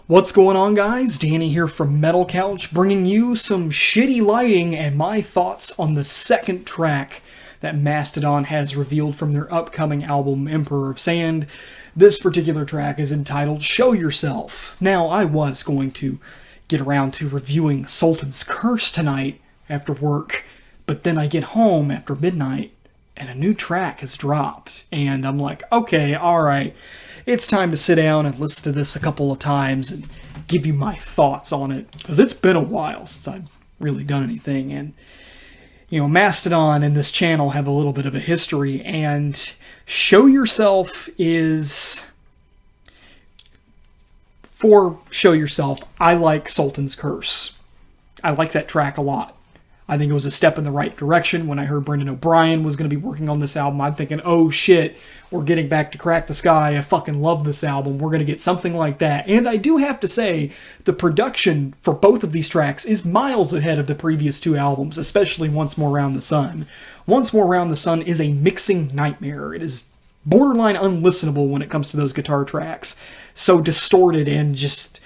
What's going on, guys? Danny here from Metal Couch, bringing you some shitty lighting and my thoughts on the second track that Mastodon has revealed from their upcoming album, Emperor of Sand. This particular track is entitled Show Yourself. Now, I was going to get around to reviewing Sultan's Curse tonight after work, but then I get home after midnight and a new track has dropped, and I'm like, okay, alright. It's time to sit down and listen to this a couple of times and give you my thoughts on it. Because it's been a while since I've really done anything. And, Mastodon and this channel have a little bit of a history. And Show Yourself is... For Show Yourself, I like Sultan's Curse. I like that track a lot. I think it was a step in the right direction. When I heard Brendan O'Brien was going to be working on this album, I'm thinking, oh shit, we're getting back to Crack the Sky. I fucking love this album. We're going to get something like that. And I do have to say, the production for both of these tracks is miles ahead of the previous two albums, especially Once More Round the Sun. Once More Round the Sun is a mixing nightmare. It is borderline unlistenable when it comes to those guitar tracks. So distorted and just...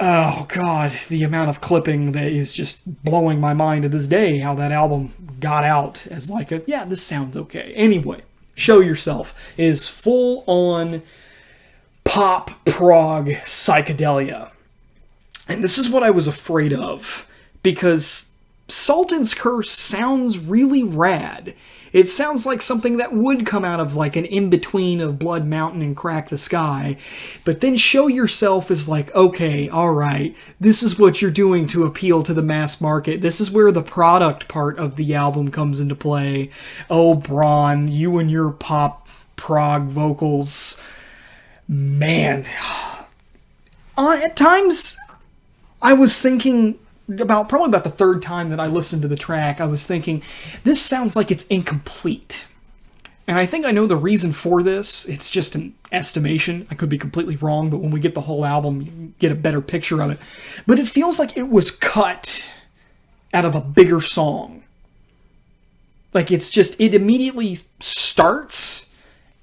Oh, God, the amount of clipping that is just blowing my mind to this day, how that album got out as like yeah, this sounds okay. Anyway, Show Yourself is full-on pop prog psychedelia. And this is what I was afraid of, because Sultan's Curse sounds really rad. It sounds like something that would come out of like an in-between of Blood Mountain and Crack the Sky. But then Show Yourself is like, okay, alright, this is what you're doing to appeal to the mass market. This is where the product part of the album comes into play. Oh, Braun, you and your pop prog vocals. Man. At times, I was thinking... probably about the third time that I listened to the track, I was thinking, this sounds like it's incomplete. And I think I know the reason for this. It's just an estimation. I could be completely wrong, but when we get the whole album, you get a better picture of it. But it feels like it was cut out of a bigger song. Like it's just, it immediately starts,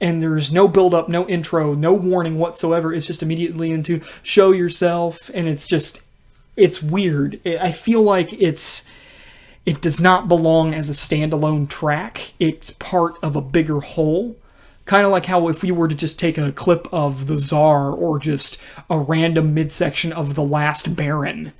and there's no build-up, no intro, no warning whatsoever. It's just immediately into Show Yourself, and it's just... It's weird. I feel like it does not belong as a standalone track. It's part of a bigger whole. Kind of like how if we were to just take a clip of The Czar or just a random midsection of The Last Baron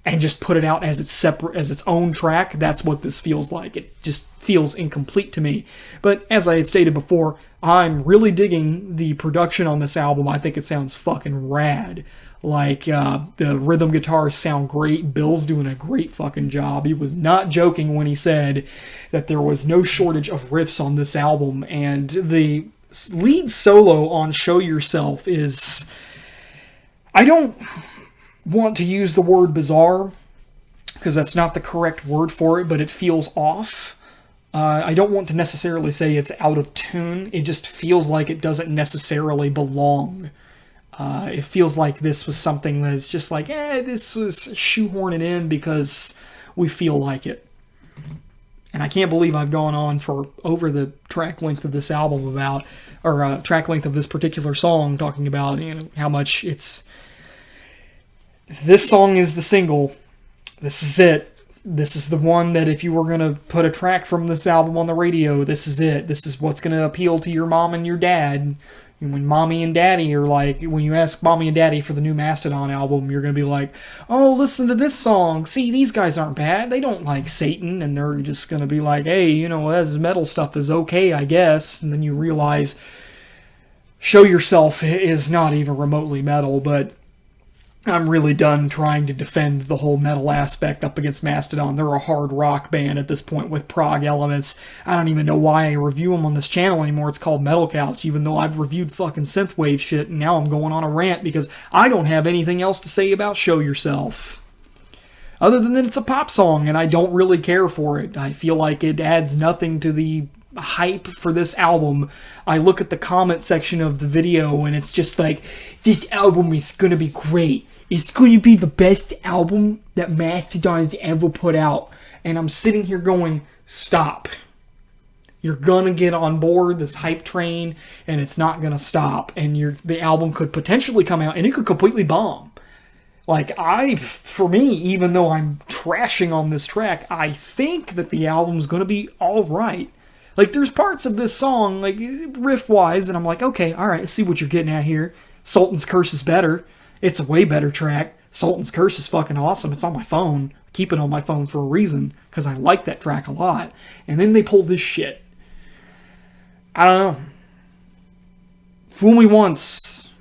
and just put it out as its own track, that's what this feels like. It just feels incomplete to me. But as I had stated before, I'm really digging the production on this album. I think it sounds fucking rad. Like, the rhythm guitars sound great. Bill's doing a great fucking job. He was not joking when he said that there was no shortage of riffs on this album. And the lead solo on Show Yourself is... I don't want to use the word bizarre, because that's not the correct word for it, but it feels off. I don't want to necessarily say it's out of tune. It just feels like it doesn't necessarily belong. It feels like this was something that's just like, this was shoehorning in because we feel like it. And I can't believe I've gone on for over the track length of this album about, or track length of this particular song, talking about how much it's... This song is the single. This is it. This is the one that if you were going to put a track from this album on the radio, this is it. This is what's going to appeal to your mom and your dad. And when mommy and daddy are like, when you ask mommy and daddy for the new Mastodon album, you're going to be like, oh, listen to this song. See, these guys aren't bad. They don't like Satan. And they're just going to be like, hey, this metal stuff is okay, I guess. And then you realize Show Yourself is not even remotely metal, but I'm really done trying to defend the whole metal aspect up against Mastodon. They're a hard rock band at this point with prog elements. I don't even know why I review them on this channel anymore. It's called Metal Couch, even though I've reviewed fucking synthwave shit, and now I'm going on a rant because I don't have anything else to say about Show Yourself. Other than that it's a pop song, and I don't really care for it. I feel like it adds nothing to the hype for this album. I look at the comment section of the video, and it's just like, this album is gonna be great. It's going to be the best album that Mastodon's ever put out. And I'm sitting here going, stop. You're going to get on board this hype train, and it's not going to stop. And the album could potentially come out, and it could completely bomb. Like, for me, even though I'm trashing on this track, I think that the album's gonna be alright. Like, there's parts of this song, like, riff-wise, and I'm like, okay, alright, I see what you're getting at here. Sultan's Curse is better. It's a way better track. Sultan's Curse is fucking awesome. It's on my phone. I keep it on my phone for a reason, because I like that track a lot. And then they pull this shit. I don't know. Fool me once,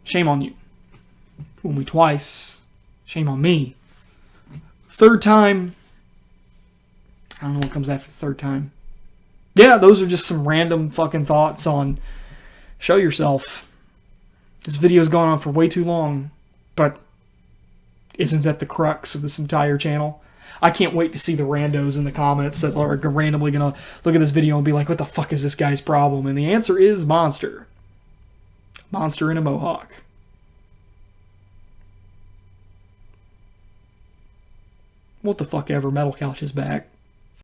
shame on you. Fool me twice, shame on me. Third time, I don't know what comes after the third time. Yeah, those are just some random fucking thoughts on show yourself. This video's gone on for way too long, but isn't that the crux of this entire channel? I can't wait to see the randos in the comments that are randomly going to look at this video and be like, what the fuck is this guy's problem? And the answer is Monster. Monster in a mohawk. What the fuck ever, Metal Couch is back.